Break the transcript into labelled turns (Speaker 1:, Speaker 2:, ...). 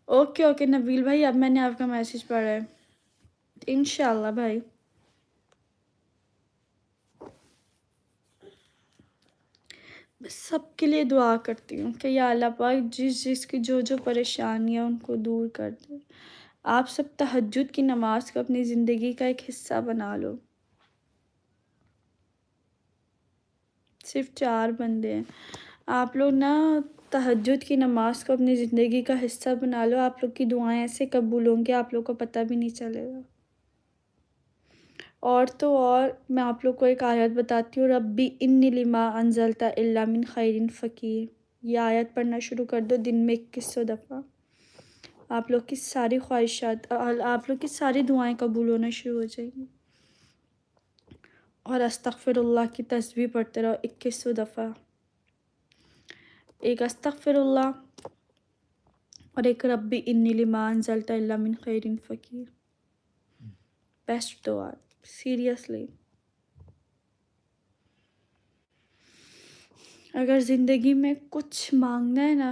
Speaker 1: Okay okay نبیل بھائی، اب میں نے آپ کا میسج پڑھا ہے، انشاءاللہ بھائی۔ بس سب کے لیے دعا کرتی ہوں کہ یا اللہ پاک جس جس کی جو جو پریشانیاں ان کو دور کر دے۔ آپ سب تہجد کی نماز کو اپنی زندگی کا ایک حصہ بنا لو۔ صرف 4 بندے ہیں، آپ لوگ نا تہجد کی نماز کو اپنی زندگی کا حصہ بنا لو، آپ لوگ کی دعائیں ایسے قبول ہوں گی آپ لوگ کو پتہ بھی نہیں چلے گا۔ اور تو اور میں آپ لوگ کو ایک آیت بتاتی ہوں، ربی انی لما انزلتا الا من خیر فقیر۔ یہ آیت پڑھنا شروع کر دو دن میں 2100 دفعہ، آپ لوگ کی ساری خواہشات، آپ لوگ کی ساری دعائیں قبول ہونا شروع ہو جائیں گی۔ اور استغفر اللہ کی تسبیح پڑھتے رہو 2100 دفعہ، ایک استغفر اللہ اور ایک ربی انی لما انزلتا الا من خیر فقیر۔ بیسٹ دعا سیریسلی۔ اگر زندگی میں کچھ مانگنا ہے نا